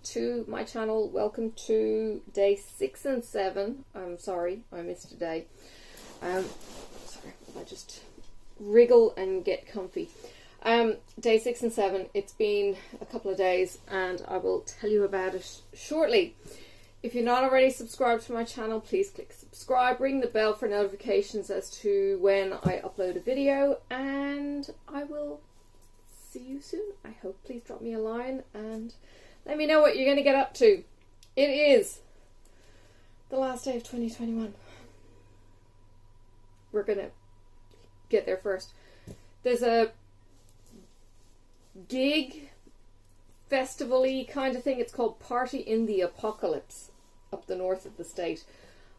to my channel. Welcome to day 6 and 7. I'm sorry, I missed a day. Sorry, I just wriggle and get comfy. Day 6 and 7. It's been a couple of days and I will tell you about it shortly. If you're not already subscribed to my channel, please click subscribe, ring the bell for notifications as to when I upload a video, and I will see you soon. I hope. Please drop me a line and let me know what you're going to get up to. It is the last day of 2021. We're going to get there first. There's a gig festival-y kind of thing. It's called Party in the Apocalypse up the north of the state.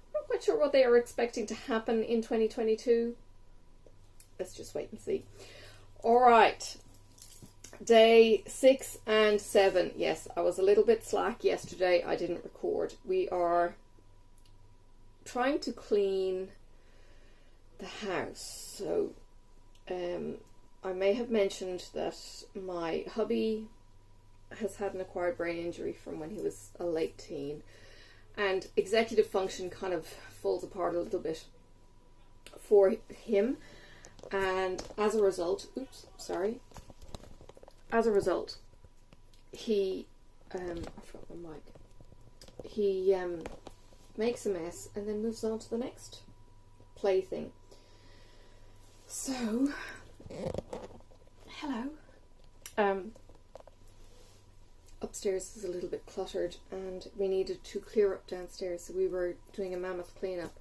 I'm not quite sure what they are expecting to happen in 2022. Let's just wait and see. Alright, day 6 and 7. Yes, I was a little bit slack yesterday. I didn't record. We are trying to clean the house. So I may have mentioned that my hubby has had an acquired brain injury from when he was a late teen, and executive function kind of falls apart a little bit for him, and as a result, he I forgot my mic. He makes a mess and then moves on to the next plaything. So hello. Upstairs is a little bit cluttered and we needed to clear up downstairs, so we were doing a mammoth cleanup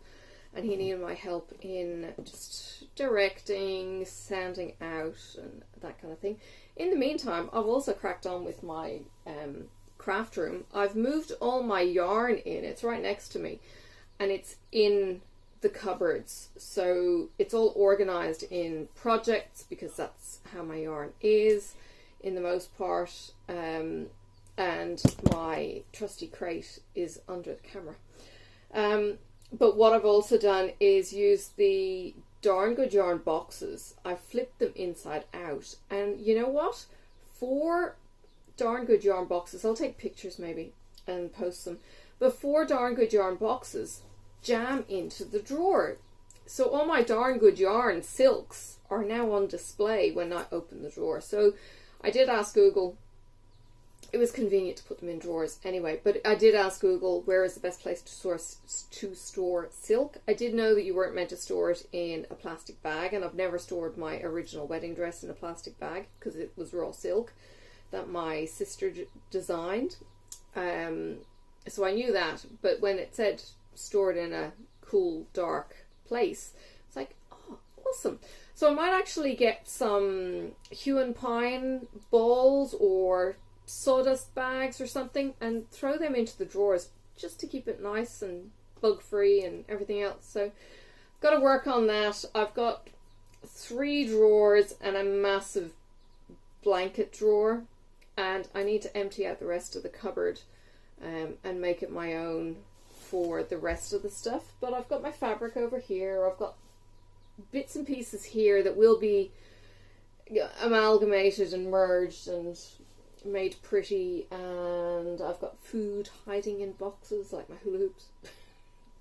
and he needed my help in just directing, sanding out and that kind of thing. In the meantime, I've also cracked on with my craft room. I've moved all my yarn in. It's right next to me and it's in the cupboards, so it's all organized in projects because that's how my yarn is in the most part. And my trusty crate is under the camera. But what I've also done is use the Darn Good Yarn boxes. I flipped them inside out, and you know what? 4 Darn Good Yarn boxes, I'll take pictures maybe and post them, but 4 Darn Good Yarn boxes jam into the drawer. So all my Darn Good Yarn silks are now on display when I open the drawer. So I did ask Google. It was convenient to put them in drawers anyway, but I did ask Google where is the best place to store silk. I did know that you weren't meant to store it in a plastic bag, and I've never stored my original wedding dress in a plastic bag because it was raw silk that my sister designed. So I knew that, but when it said stored in a cool, dark place, it's like, oh, awesome. So I might actually get some hue and pine balls or sawdust bags or something and throw them into the drawers just to keep it nice and bug free and everything else. So got to work on that. I've got 3 drawers and a massive blanket drawer, and I need to empty out the rest of the cupboard and make it my own for the rest of the stuff. But I've got my fabric over here. I've got bits and pieces here that will be amalgamated and merged and made pretty, and I've got food hiding in boxes like my hula hoops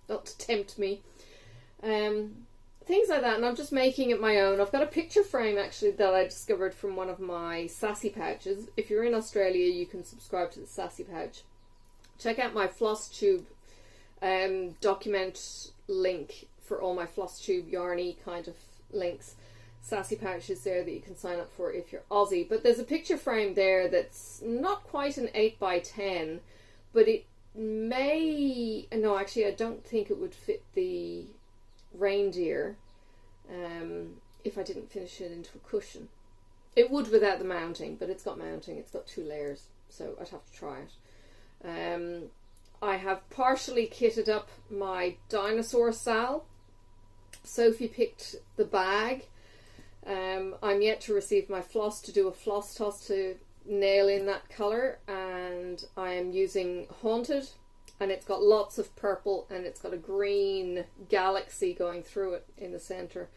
not to tempt me, things like that, and I'm just making it my own. I've got a picture frame actually that I discovered from one of my Sassy Pouches. If you're in Australia, you can subscribe to the Sassy Pouch. Check out my floss tube document link for all my floss tube yarny kind of links. Sassy Pouches there that you can sign up for if you're Aussie. But there's a picture frame there that's not quite an 8x10, but it may, no, actually I don't think it would fit the reindeer if I didn't finish it into a cushion. It would without the mounting, but it's got mounting. It's got 2 layers, so I'd have to try it. I have partially kitted up my dinosaur sal. Sophie picked the bag. I'm yet to receive my floss to do a floss toss to nail in that colour, and I am using Haunted, and it's got lots of purple and it's got a green galaxy going through it in the centre,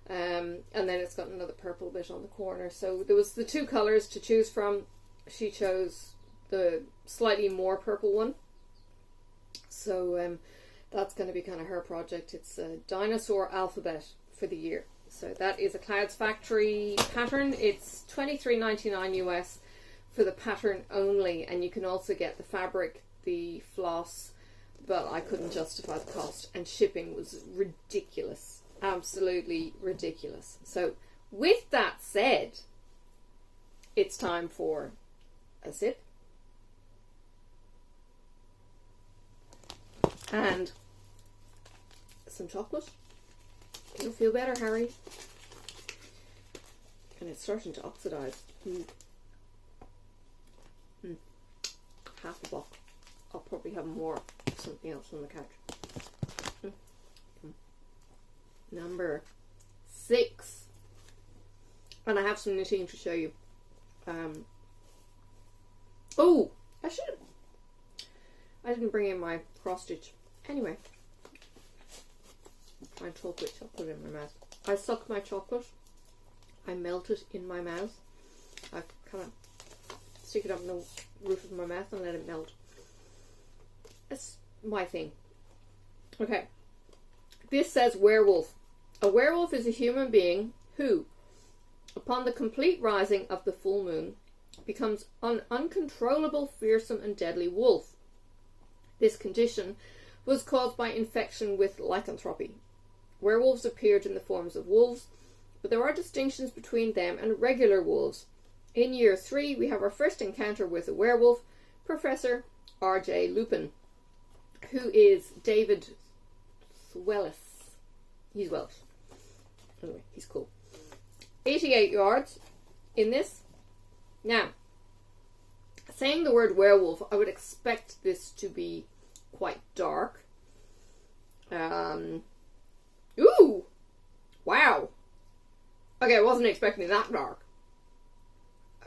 and then it's got another purple bit on the corner. So there was the 2 colours to choose from. She chose the slightly more purple one. So that's going to be kind of her project. It's a dinosaur alphabet for the year. So that is a Clouds Factory pattern. It's $23.99 US for the pattern only, and you can also get the fabric, the floss, but I couldn't justify the cost, and shipping was ridiculous. Absolutely ridiculous. So with that said, it's time for a sip. And some chocolate. You'll feel better, Harry. And it's starting to oxidize. Half a block. I'll probably have more of something else on the couch. Number 6. And I have some knitting to show you. Oh, I didn't bring in my cross stitch. Anyway, try and talk with chocolate in my mouth. I suck my chocolate. I melt it in my mouth. I kind of stick it up in the roof of my mouth and let it melt. That's my thing. Okay. This says werewolf. A werewolf is a human being who, upon the complete rising of the full moon, becomes an uncontrollable, fearsome and deadly wolf. This condition was caused by infection with lycanthropy. Werewolves appeared in the forms of wolves, but there are distinctions between them and regular wolves. In year 3, we have our first encounter with a werewolf, Professor R.J. Lupin, who is David Thewlis. He's Welsh. Anyway, he's cool. 88 yards in this. Now, saying the word werewolf, I would expect this to be quite dark. Ooh! Wow! Okay, I wasn't expecting that dark.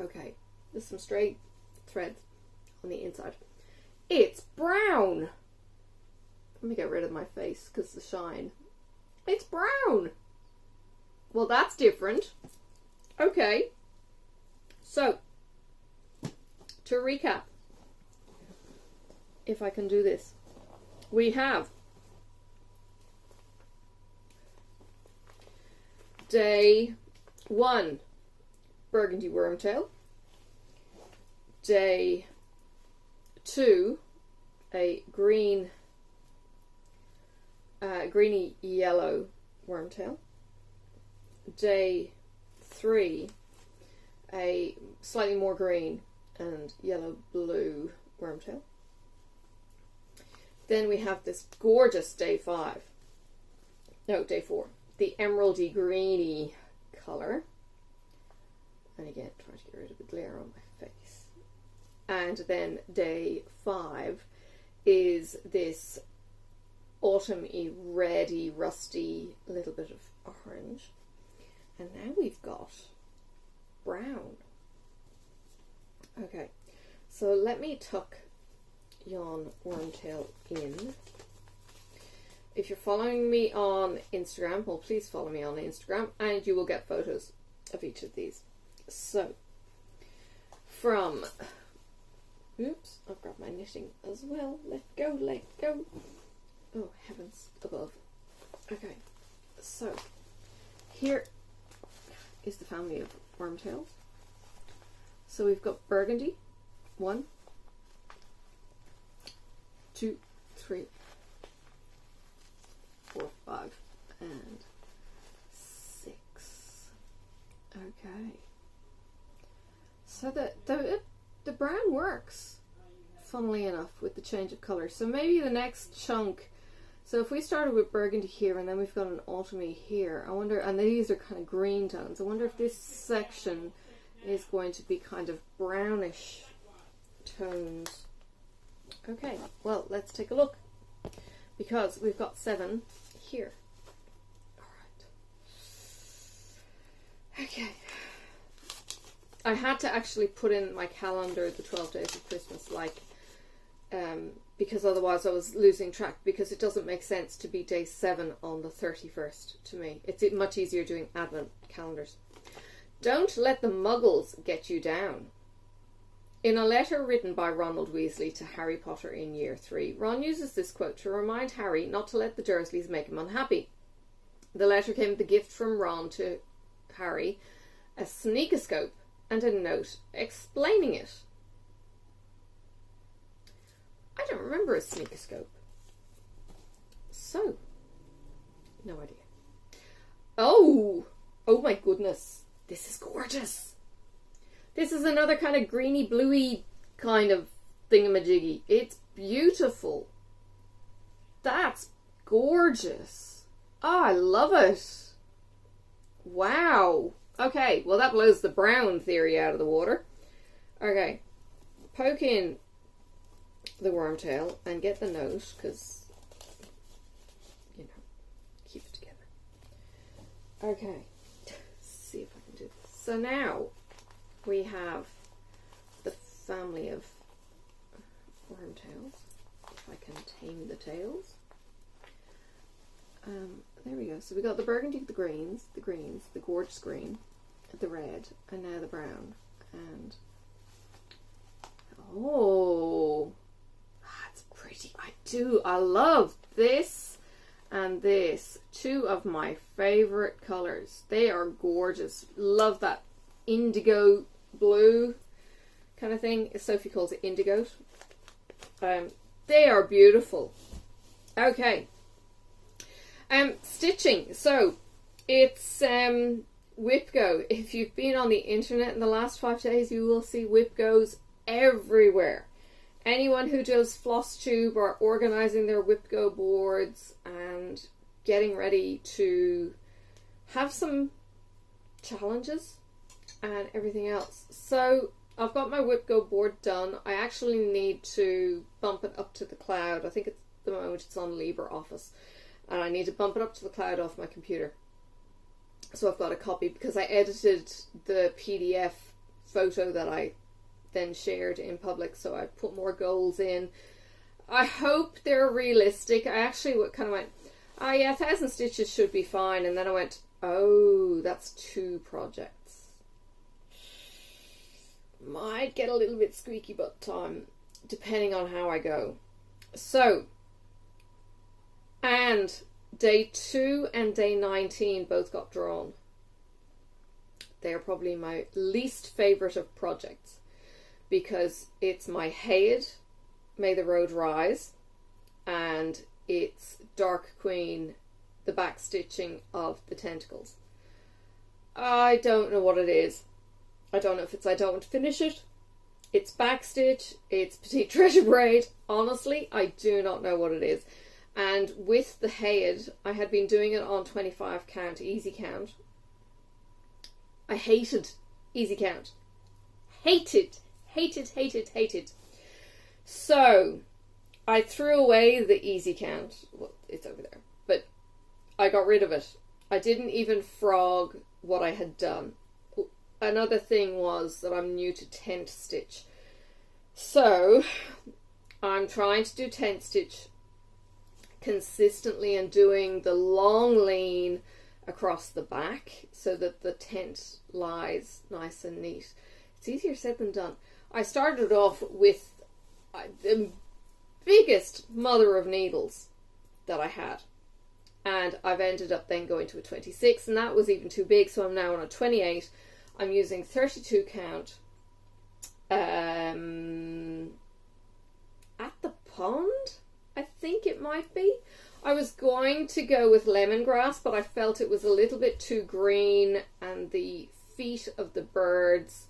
Okay, there's some straight threads on the inside. It's brown! Let me get rid of my face because the shine. It's brown! Well, that's different. Okay. So, to recap, if I can do this, we have day 1, burgundy wormtail. Day 2, a greeny yellow wormtail. Day 3, a slightly more green and yellow blue wormtail. Then we have this gorgeous day 4, the emeraldy greeny colour. And again, try to get rid of the glare on my face. And then day 5 is this autumny, reddy, rusty, little bit of orange. And now we've got brown. Okay, so let me tuck yon wormtail in. If you're following me on Instagram, well, please follow me on Instagram and you will get photos of each of these. So, from, oops, I've got my knitting as well. Let go, let go. Oh, heavens above. Okay, so here is the family of wormtails. So we've got burgundy, 1, 2, 3, 4, 5, and 6. Okay. So the brown works, funnily enough, with the change of colour. So maybe the next chunk, so if we started with burgundy here and then we've got an autumny here, I wonder, and these are kind of green tones, I wonder if this section is going to be kind of brownish tones. Okay, well, let's take a look, because we've got 7 here. Alright. Okay. I had to actually put in my calendar the 12 days of Christmas, because otherwise I was losing track, because it doesn't make sense to be day 7 on the 31st to me. It's much easier doing advent calendars. Don't let the muggles get you down. In a letter written by Ronald Weasley to Harry Potter in Year 3, Ron uses this quote to remind Harry not to let the Dursleys make him unhappy. The letter came with a gift from Ron to Harry, a sneakoscope, and a note explaining it. I don't remember a sneakoscope. So, no idea. Oh my goodness. This is gorgeous. This is another kind of greeny, bluey kind of thingamajiggy. It's beautiful. That's gorgeous. Oh, I love it. Wow. Okay, well that blows the brown theory out of the water. Okay, poke in the wormtail and get the note, because, you know, keep it together. Okay, let's see if I can do this. So now we have the family of wormtails. If I can tame the tails. There we go. So we got the burgundy, the greens, the gorgeous green, the red, and now the brown. And oh, that's pretty. I love this and this. Two of my favorite colors. They are gorgeous. Love that indigo blue kind of thing. Sophie calls it indigo. They are beautiful. Okay. Stitching. So it's WIPGO. If you've been on the internet in the last 5 days, you will see WIPGOs everywhere. Anyone who does Flosstube or organising their WIPGO boards and getting ready to have some challenges and everything else. So I've got my WIPGO board done. I actually need to bump it up to the cloud. I think at the moment it's on LibreOffice. And I need to bump it up to the cloud off my computer. So I've got a copy because I edited the PDF photo that I then shared in public. So I put more goals in. I hope they're realistic. I actually kind of went, oh yeah, 1,000 stitches should be fine. And then I went, oh, that's 2 projects. Might get a little bit squeaky butt time, depending on how I go. So, and day 2 and day 19 both got drawn. They are probably my least favourite of projects because it's my Haid, May the Road Rise, and it's Dark Queen, the back stitching of the tentacles. I don't know what it is. I don't know if it's I don't want to finish it. It's backstitch. It's Petite Treasure Braid. Honestly, I do not know what it is. And with the Haid, I had been doing it on 25 count, easy count. I hated easy count. Hated. So, I threw away the easy count. Well, it's over there. But I got rid of it. I didn't even frog what I had done. Another thing was that I'm new to tent stitch. So, I'm trying to do tent stitch consistently and doing the long lean across the back so that the tent lies nice and neat. It's easier said than done. I started off with the biggest mother of needles that I had, and I've ended up then going to a 26, and that was even too big, so I'm now on a 28. I'm using 32 count at the pond, I think it might be. I was going to go with lemongrass, but I felt it was a little bit too green and the feet of the birds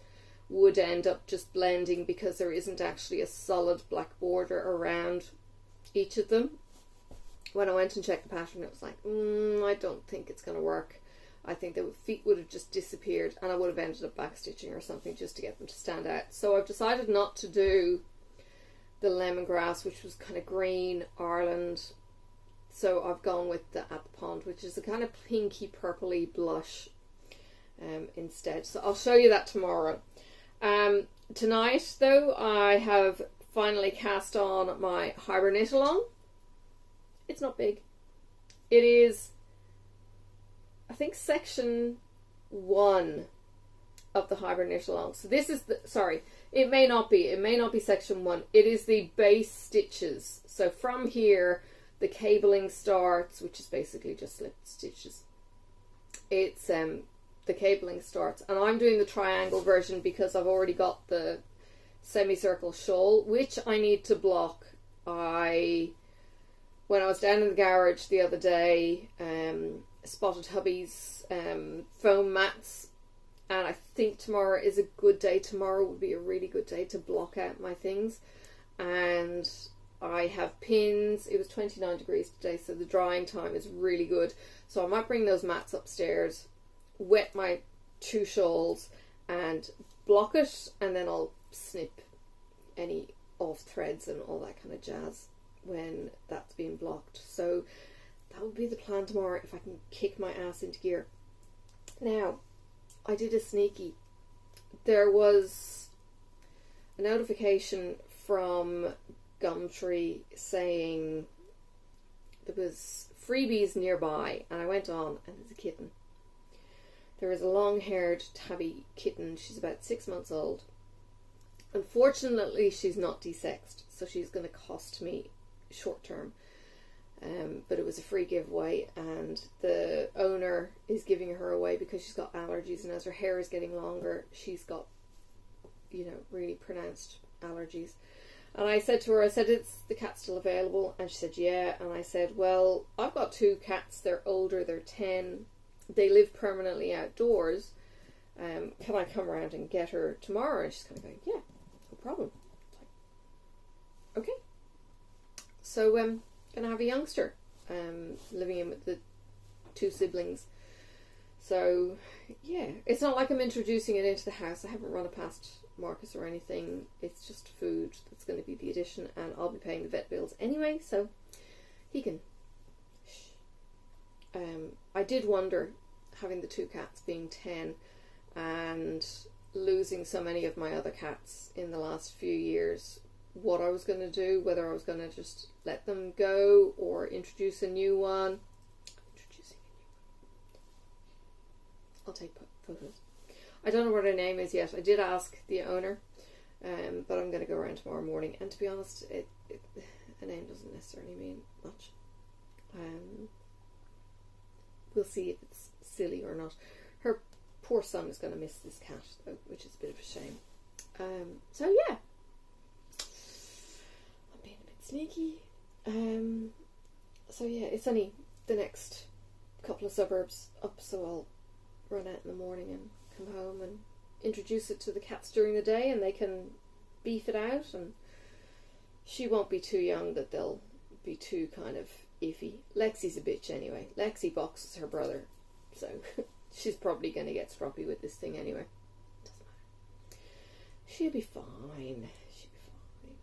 would end up just blending because there isn't actually a solid black border around each of them. When I went and checked the pattern, it was like, I don't think it's going to work. I think the feet would have just disappeared and I would have ended up backstitching or something just to get them to stand out. So I've decided not to do the lemongrass, which was kind of green Ireland. So I've gone with the At the Pond, which is a kind of pinky purpley blush instead. So I'll show you that tomorrow. Tonight though, I have finally cast on my Hibernate Along. It's not big. It is, I think, section 1 of the hybrid knit along. So this is the, sorry, it may not be section 1. It is the base stitches. So from here, the cabling starts, which is basically just slip stitches. It's the cabling starts, and I'm doing the triangle version because I've already got the semicircle shawl, which I need to block. When I was down in the garage the other day, spotted hubby's foam mats, and I think tomorrow is a good day. Tomorrow would be a really good day to block out my things. And I have pins. It was 29 degrees today, so the drying time is really good. So I might bring those mats upstairs, wet my 2 shawls, and block it, and then I'll snip any off threads and all that kind of jazz when that's being blocked. So that would be the plan tomorrow if I can kick my ass into gear. Now, I did a sneaky. There was a notification from Gumtree saying there was freebies nearby, and I went on, and there's a kitten. There is a long-haired tabby kitten. She's about 6 months old. Unfortunately, she's not desexed, so she's going to cost me short term. But it was a free giveaway, and the owner is giving her away because she's got allergies, and as her hair is getting longer, she's got, you know, really pronounced allergies. And I said to her, I said, "Is the cat still available?" And she said, "Yeah." And I said, "Well, I've got 2 cats. They're older. They're 10. They live permanently outdoors. Can I come around and get her tomorrow?" And she's kind of going, "Yeah, no problem." Like, okay. So gonna have a youngster living in with the 2 siblings. So yeah, it's not like I'm introducing it into the house. I haven't run it past Marcus or anything. It's just food that's going to be the addition, and I'll be paying the vet bills anyway, so he can. I did wonder, having the 2 cats being 10 and losing so many of my other cats in the last few years, what I was going to do, whether I was going to just let them go or introduce a new one. I'll take photos. I don't know what her name is yet. I did ask the owner, but I'm going to go around tomorrow morning, and to be honest, a name doesn't necessarily mean much. We'll see if it's silly or not. Her poor son is going to miss this cat, though, which is a bit of a shame. So yeah, I'm being a bit sneaky. So yeah, it's only the next couple of suburbs up, so I'll run out in the morning and come home and introduce it to the cats during the day, and they can beef it out, and she won't be too young that they'll be too kind of iffy. Lexi's a bitch anyway. Lexi boxes her brother, so she's probably going to get stroppy with this thing anyway. Doesn't matter. She'll be fine. She'll be fine.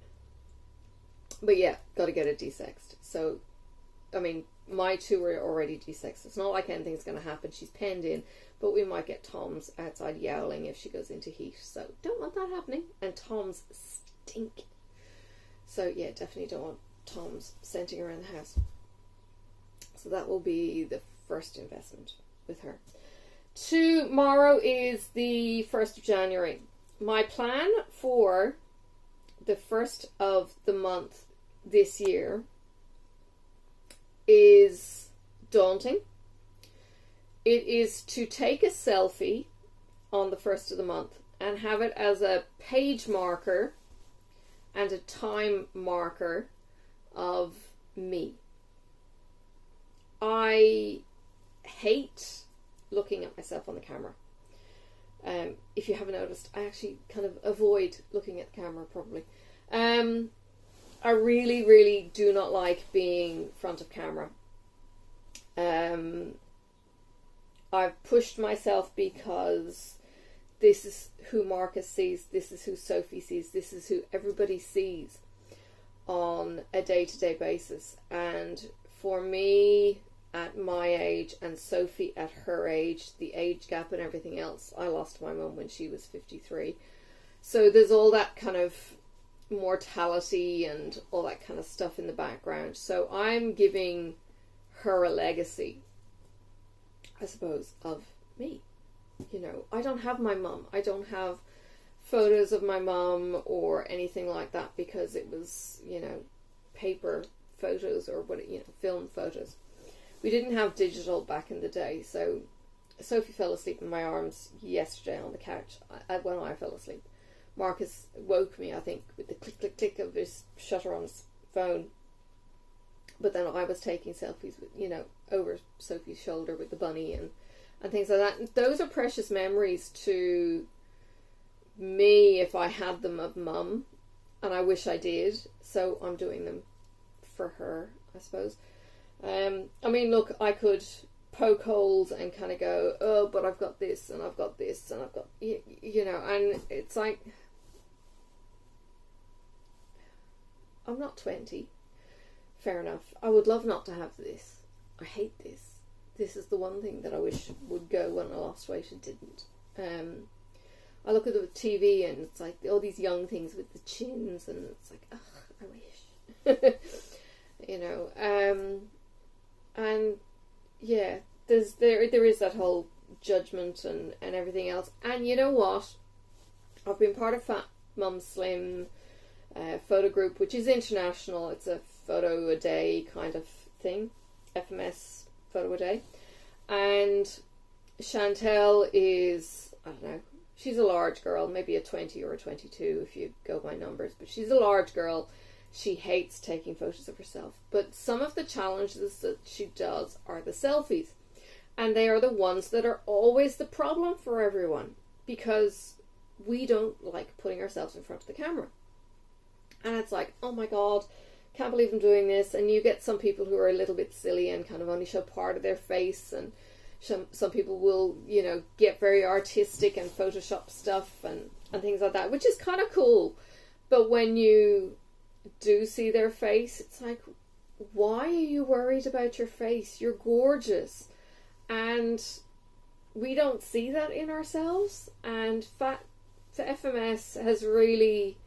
But yeah, got to get it desexed. So, I mean, my 2 are already desexed. It's not like anything's going to happen. She's penned in, but we might get Tom's outside yowling if she goes into heat. So don't want that happening. And Tom's stink. So yeah, definitely don't want Tom's scenting around the house. So that will be the first investment with her. Tomorrow is the 1st of January. My plan for the 1st of the month this year is daunting. It is to take a selfie on the 1st of the month and have it as a page marker and a time marker of me. I hate looking at myself on the camera. If you haven't noticed, I actually kind of avoid looking at the camera probably. I really, really do not like being front of camera. I've pushed myself because this is who Marcus sees, this is who Sophie sees, this is who everybody sees on a day-to-day basis. And for me, at my age, and Sophie at her age, the age gap and everything else, I lost my mum when she was 53. So there's all that kind of mortality and all that kind of stuff in the background. So I'm giving her a legacy, I suppose, of me. you know, I don't have my mum. I don't have photos of my mum or anything like that, because it was, you know, paper photos or what, you know, film photos. We didn't have digital back in the day. So Sophie fell asleep in my arms yesterday on the couch when I fell asleep. Marcus woke me, I think, with the click, click, click of his shutter on his phone. But then I was taking selfies with, you know, over Sophie's shoulder with the bunny and things like that. And those are precious memories to me if I had them of mum. And I wish I did. So I'm doing them for her, I suppose. I mean, look, I could poke holes and kind of go, oh, but I've got this and I've got this and I've got, you know, and it's like, I'm not 20. Fair enough. I would love not to have this. I hate this. This is the one thing that I wish would go when I lost weight and didn't. I look at the TV and it's like all these young things with the chins, and it's like, ugh, I wish. You know, and yeah, there is that whole judgment and everything else. And you know what? I've been part of Fat Mum Slim photo group, which is international. It's a photo a day kind of thing, FMS photo a day. And Chantel is, I don't know, she's a large girl, maybe a 20 or a 22 if you go by numbers, but she's a large girl. She hates taking photos of herself. But some of the challenges that she does are the selfies. And they are the ones that are always the problem for everyone, because we don't like putting ourselves in front of the camera. And it's like, oh my God, can't believe I'm doing this. And you get some people who are a little bit silly and kind of only show part of their face. And some people will, you know, get very artistic and Photoshop stuff and things like that, which is kind of cool. But when you do see their face, it's like, why are you worried about your face? You're gorgeous. And we don't see that in ourselves. And FMS has really...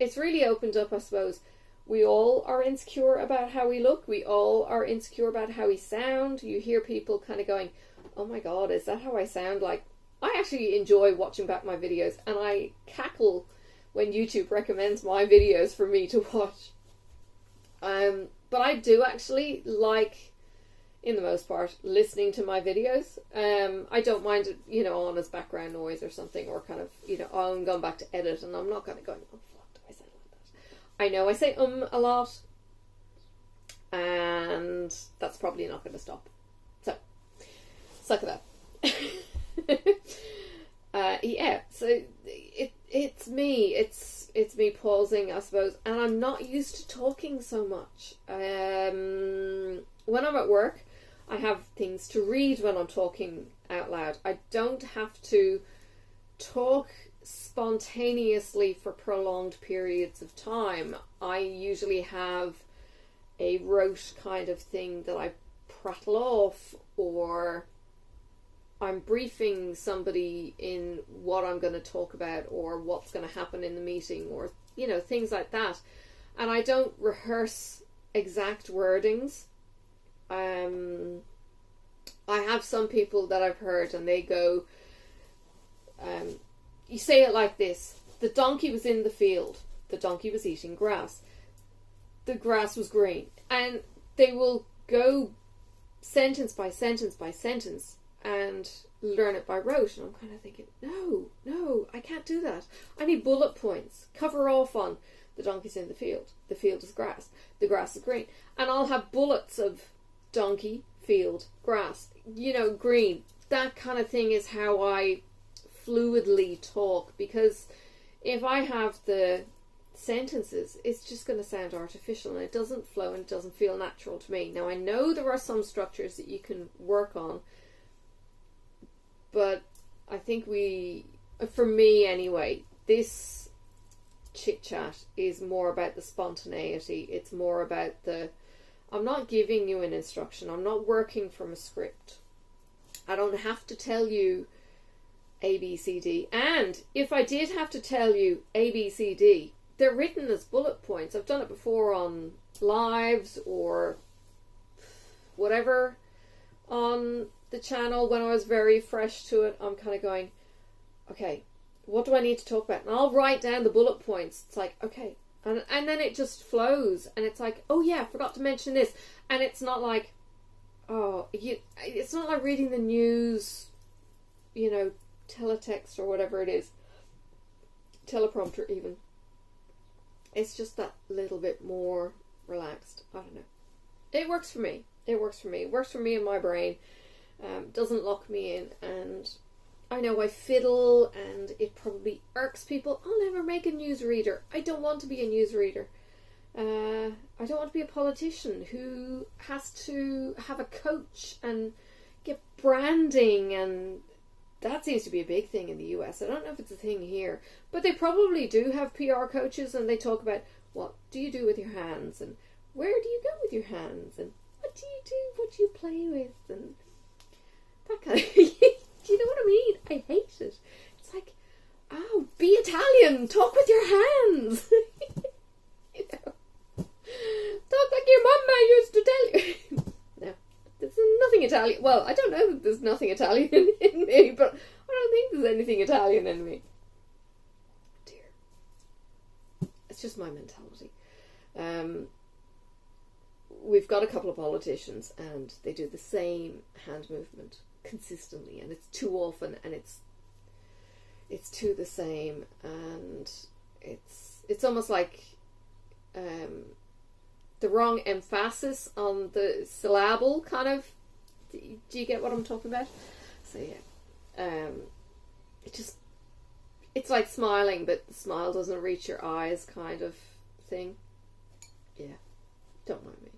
it's really opened up, I suppose. We all are insecure about how we look. We all are insecure about how we sound. You hear people kind of going, oh my God, is that how I sound? Like, I actually enjoy watching back my videos, and I cackle when YouTube recommends my videos for me to watch. But I do actually like, in the most part, listening to my videos. I don't mind it, you know, on as background noise or something, or kind of, you know, I'm going back to edit and I'm not kind of going, oh, what do I say like that? I know I say a lot, and that's probably not going to stop. So, suck it up. Yeah, so it's me pausing, I suppose, and I'm not used to talking so much. When I'm at work, I have things to read when I'm talking out loud. I don't have to talk spontaneously for prolonged periods of time. I usually have a rote kind of thing that I prattle off, or I'm briefing somebody in what I'm going to talk about or what's going to happen in the meeting, or, you know, things like that. And I don't rehearse exact wordings. I have some people that I've heard and they go, you say it like this: the donkey was in the field, the donkey was eating grass, the grass was green. And they will go sentence by sentence by sentence and learn it by rote. And I'm kind of thinking, no, I can't do that. I need bullet points. Cover off on the donkey's in the field is grass, the grass is green. And I'll have bullets of donkey, field, grass, you know, green. That kind of thing is how I fluidly talk, because if I have the sentences, it's just going to sound artificial and it doesn't flow and it doesn't feel natural to me. Now, I know there are some structures that you can work on, but I think for me anyway, this chit chat is more about the spontaneity. It's more about I'm not giving you an instruction. I'm not working from a script. I don't have to tell you A, B, C, D. And if I did have to tell you A, B, C, D, they're written as bullet points. I've done it before on lives or whatever. on the channel when I was very fresh to it. I'm kind of going, okay, what do I need to talk about? And I'll write down the bullet points. It's like, okay. And then it just flows. And it's like, oh yeah, I forgot to mention this. And it's not like, it's not like reading the news, teletext or whatever it is. Teleprompter even. It's just that little bit more relaxed. I don't know. It works for me. It works for me. It works for me in my brain. Doesn't lock me in. And I know I fiddle and it probably irks people. I'll never make a newsreader. I don't want to be a newsreader. I don't want to be a politician who has to have a coach and get branding, and that seems to be a big thing in the US. I don't know if it's a thing here, but they probably do have PR coaches, and they talk about what do you do with your hands and where do you go with your hands and what do you do, what do you play with, and that kind of do you know what I mean? I hate it. It's like, oh, be Italian, talk with your hands. Talk like your mama used to tell you. No, there's nothing Italian. Well, I don't know that there's nothing Italian in me, but I don't think there's anything Italian in me. Dear. It's just my mentality. We've got a couple of politicians and they do the same hand movement consistently, and it's too often, and it's too the same, and it's almost like the wrong emphasis on the syllable, kind of. Do you get what I'm talking about? So yeah, it's like smiling, but the smile doesn't reach your eyes, kind of thing. Yeah, don't mind me.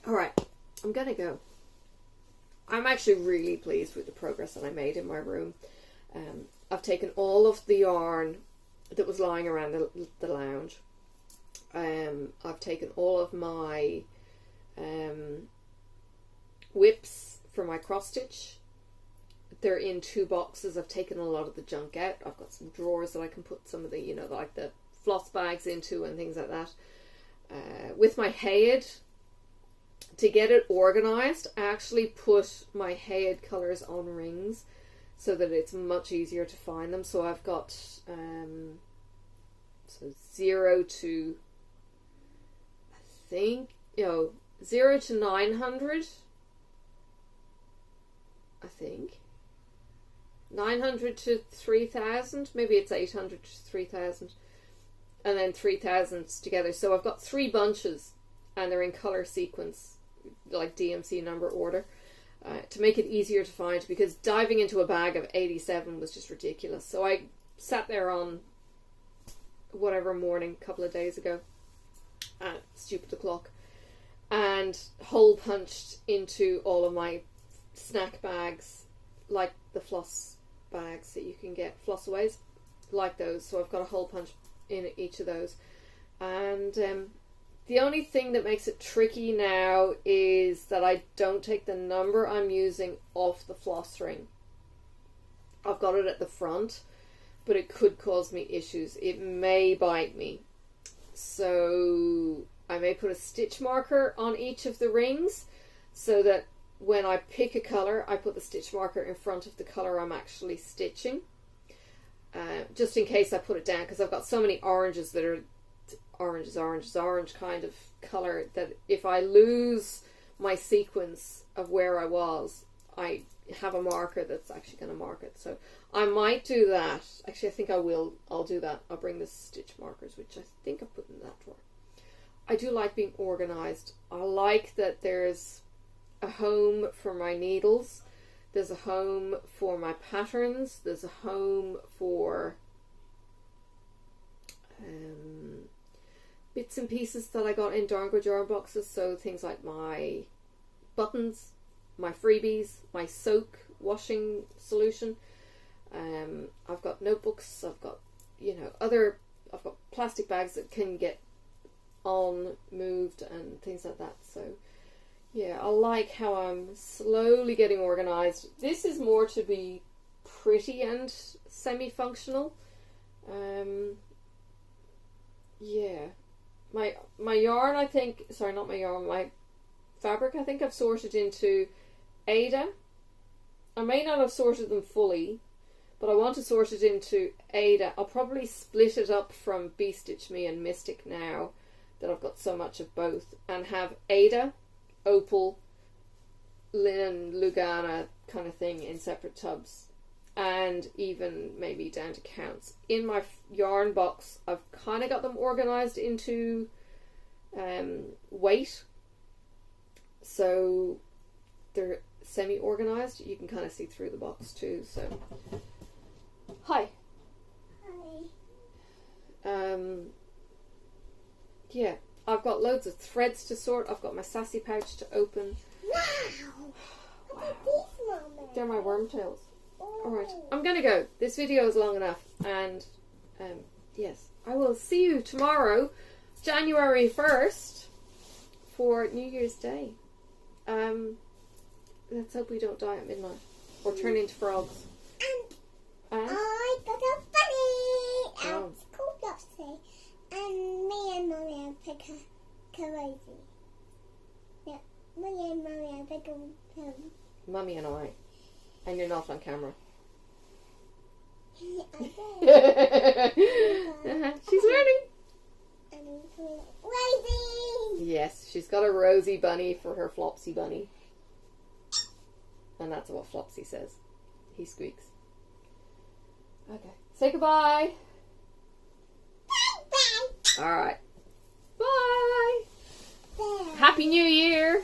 All right, I'm gonna go. I'm actually really pleased with the progress that I made in my room. I've taken all of the yarn that was lying around the lounge. I've taken all of my whips for my cross stitch. They're in 2 boxes. I've taken a lot of the junk out. I've got some drawers that I can put some of the, like the floss bags into and things like that. With my Hayed, to get it organized, I actually put my Hayed colours on rings so that it's much easier to find them. So I've got 0 to, I think, 0 to 900, I think. 900 to 3000, maybe it's 800 to 3000, and then 3000s together. So I've got 3 bunches, and they're in colour sequence, like DMC number order, to make it easier to find, because diving into a bag of 87 was just ridiculous. So I sat there on whatever morning, a couple of days ago, at stupid o'clock, and hole punched into all of my snack bags, like the floss bags that you can get, Flossaways, like those. So I've got a hole punch in each of those, and the only thing that makes it tricky now is that I don't take the number I'm using off the floss ring. I've got it at the front, but it could cause me issues. It may bite me. So I may put a stitch marker on each of the rings so that when I pick a colour, I put the stitch marker in front of the colour I'm actually stitching. Just in case I put it down, because I've got so many oranges that are orange kind of colour, that if I lose my sequence of where I was, I have a marker that's actually going to mark it. So I might do that. Actually, I think I'll do that. I'll bring the stitch markers, which I think I've put in that drawer. I do like being organised. I like that there's a home for my needles, there's a home for my patterns, there's a home for bits and pieces that I got in Darngo Jar boxes. So things like my buttons, my freebies, my soak washing solution. I've got notebooks, I've got I've got plastic bags that can get on moved and things like that. So yeah, I like how I'm slowly getting organised. This is more to be pretty and semi-functional. Yeah. My yarn, I think, sorry, not my yarn, my fabric. I think I've sorted into Ada. I may not have sorted them fully, but I want to sort it into Ada. I'll probably split it up from Be Stitch Me and Mystic now that I've got so much of both, and have Ada, Opal, Linen, Lugana kind of thing in separate tubs, and even maybe down to Counts. In my yarn box, I've kind of got them organised into weight, so they're semi-organised. You can kind of see through the box too. So, hi. Yeah, I've got loads of threads to sort. I've got my sassy pouch to open. Wow. They're my wormtails. Alright, I'm gonna go. This video is long enough, and yes, I will see you tomorrow, January 1st, for New Year's Day. Let's hope we don't die at midnight or turn into frogs. And I got a bunny Oh. and it's called Lopsy. And me and Mommy are pick a cozy. Yeah, me and Mommy are pick a Mummy and I. And you're not on camera. She's learning. Rosie! Yes, she's got a rosy bunny for her Flopsy bunny. And that's what Flopsy says. He squeaks. Okay. Say goodbye. Bye! Alright. Bye. Bye! Happy New Year.